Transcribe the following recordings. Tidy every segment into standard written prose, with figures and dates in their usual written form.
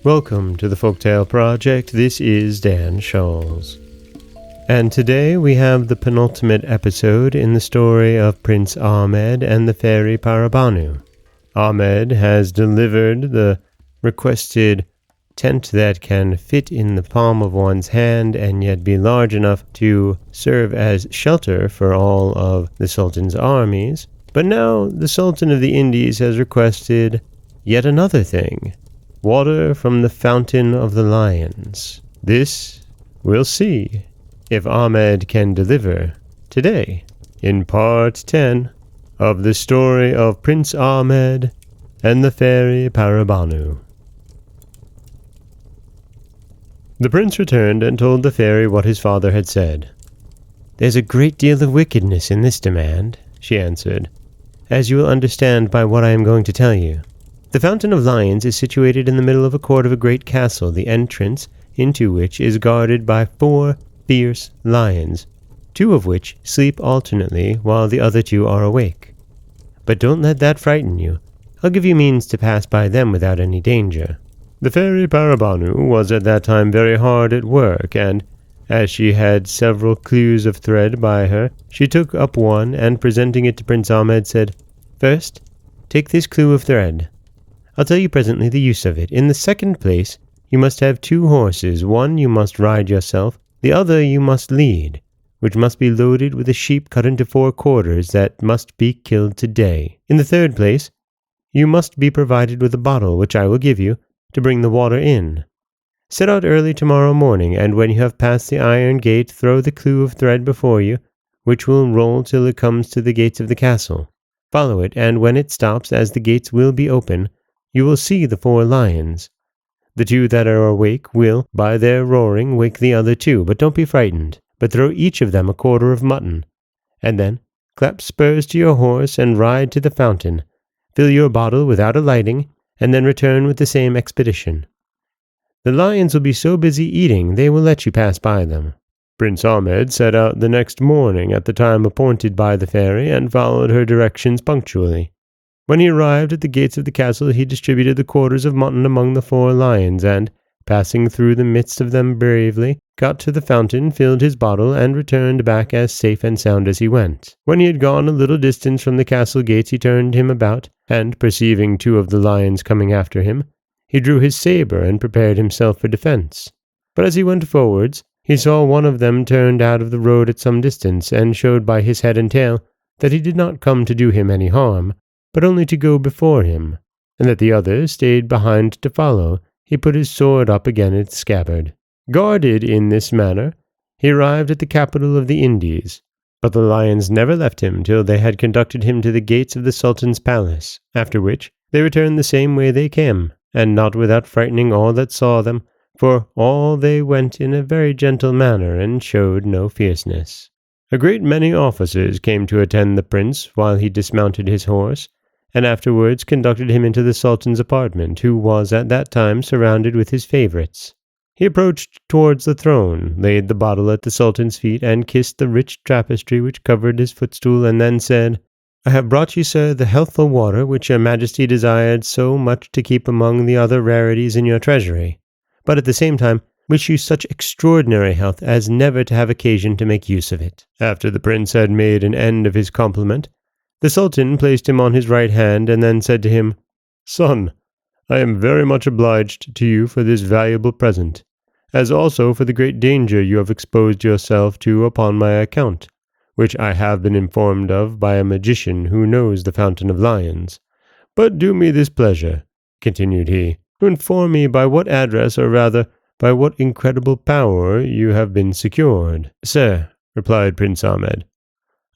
Welcome to the Folktale Project. This is Dan Scholz. And today we have the penultimate episode in the story of Prince Ahmed and the fairy Paribanou. Ahmed has delivered the requested tent that can fit in the palm of one's hand and yet be large enough to serve as shelter for all of the Sultan's armies. But now the Sultan of the Indies has requested yet another thing. Water from the Fountain of the Lions. This we'll see if Ahmed can deliver today in part 10 of the story of Prince Ahmed and the fairy Paribanou. The prince returned and told the fairy what his father had said. "There's a great deal of wickedness in this demand," she answered, "as you will understand by what I am going to tell you. The Fountain of Lions is situated in the middle of a court of a great castle, the entrance into which is guarded by 4 fierce lions, 2 of which sleep alternately while the other 2 are awake. But don't let that frighten you. I'll give you means to pass by them without any danger." The fairy Paribanou was at that time very hard at work, and as she had several clues of thread by her, she took up one and, presenting it to Prince Ahmed, said, "First, take this clue of thread. I'll tell you presently the use of it. In the second place, you must have 2 horses. One you must ride yourself, the other you must lead, which must be loaded with a sheep cut into 4 quarters that must be killed today. In the third place, you must be provided with a bottle, which I will give you, to bring the water in. Set out early tomorrow morning, and when you have passed the iron gate, throw the clue of thread before you, which will roll till it comes to the gates of the castle. Follow it, and when it stops, as the gates will be open, you will see the 4 lions. The 2 that are awake will, by their roaring, wake the other 2, but don't be frightened, but throw each of them a quarter of mutton. And then clap spurs to your horse and ride to the fountain. Fill your bottle without alighting, and then return with the same expedition. The lions will be so busy eating they will let you pass by them." Prince Ahmed set out the next morning at the time appointed by the fairy and followed her directions punctually. When he arrived at the gates of the castle, he distributed the quarters of mutton among the 4 lions, and, passing through the midst of them bravely, got to the fountain, filled his bottle, and returned back as safe and sound as he went. When he had gone a little distance from the castle gates, he turned him about, and, perceiving 2 of the lions coming after him, he drew his sabre and prepared himself for defense. But as he went forwards, he saw one of them turned out of the road at some distance, and showed by his head and tail that he did not come to do him any harm, but only to go before him, and that the other stayed behind to follow. He put his sword up again in its scabbard. Guarded in this manner, he arrived at the capital of the Indies, but the lions never left him till they had conducted him to the gates of the Sultan's palace, after which they returned the same way they came, and not without frightening all that saw them, for all they went in a very gentle manner and showed no fierceness. A great many officers came to attend the prince while he dismounted his horse, and afterwards conducted him into the Sultan's apartment, who was at that time surrounded with his favorites. He approached towards the throne, laid the bottle at the Sultan's feet, and kissed the rich tapestry which covered his footstool, and then said, "I have brought you, sir, the healthful water which your majesty desired so much to keep among the other rarities in your treasury, but at the same time wish you such extraordinary health as never to have occasion to make use of it." After the prince had made an end of his compliment, the Sultan placed him on his right hand, and then said to him, "Son, I am very much obliged to you for this valuable present, as also for the great danger you have exposed yourself to upon my account, which I have been informed of by a magician who knows the Fountain of Lions. But do me this pleasure," continued he, "to inform me by what address, or rather by what incredible power, you have been secured." "Sir," replied Prince Ahmed,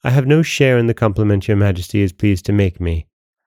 "I have no share in the compliment your majesty is pleased to make me.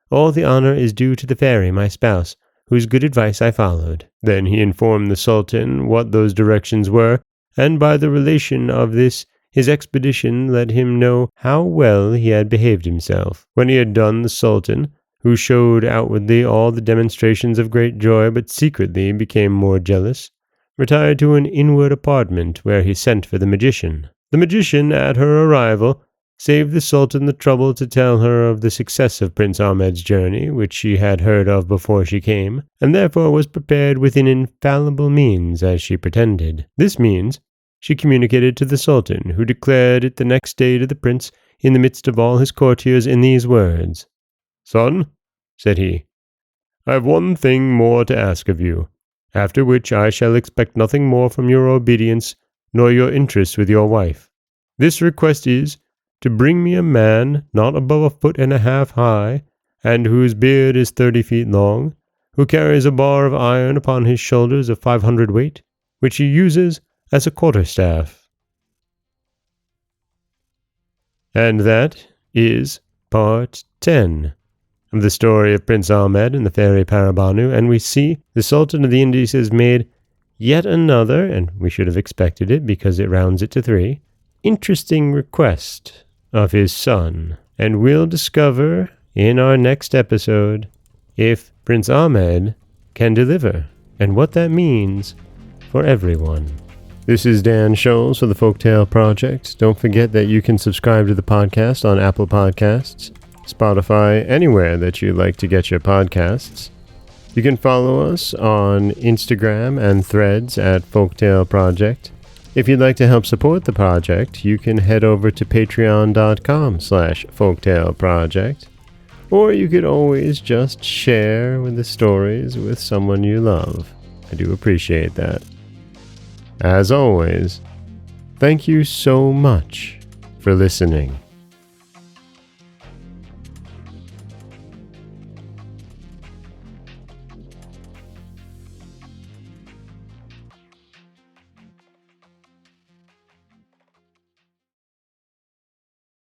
All the honor is due to the fairy, my spouse, whose good advice I followed." Then he informed the Sultan what those directions were, and by the relation of this his expedition let him know how well he had behaved himself. When he had done, the Sultan, who showed outwardly all the demonstrations of great joy, but secretly became more jealous, retired to an inward apartment, where he sent for the magician. The magician, at her arrival, saved the Sultan the trouble to tell her of the success of Prince Ahmed's journey, which she had heard of before she came, and therefore was prepared with an infallible means, as she pretended. This means she communicated to the Sultan, who declared it the next day to the prince, in the midst of all his courtiers, in these words: "Son," said he, "I have one thing more to ask of you, after which I shall expect nothing more from your obedience, nor your interest with your wife. This request is, to bring me a man not above 1.5 feet high, and whose beard is 30 feet long, who carries a bar of iron upon his shoulders of 500 weight, which he uses as a quarterstaff." And that is part 10 of the story of Prince Ahmed and the fairy Paribanou, and we see the Sultan of the Indies has made yet another, and we should have expected it because it rounds it to 3, interesting request of his son, and we'll discover in our next episode if Prince Ahmed can deliver, and what that means for everyone. This is Dan Scholz for the Folktale Project. Don't forget that you can subscribe to the podcast on Apple Podcasts, Spotify, anywhere that you like to get your podcasts. You can follow us on Instagram and Threads at Folktale Project. If you'd like to help support the project, you can head over to patreon.com/folktaleproject, or you could always just share the stories with someone you love. I do appreciate that. As always, thank you so much for listening.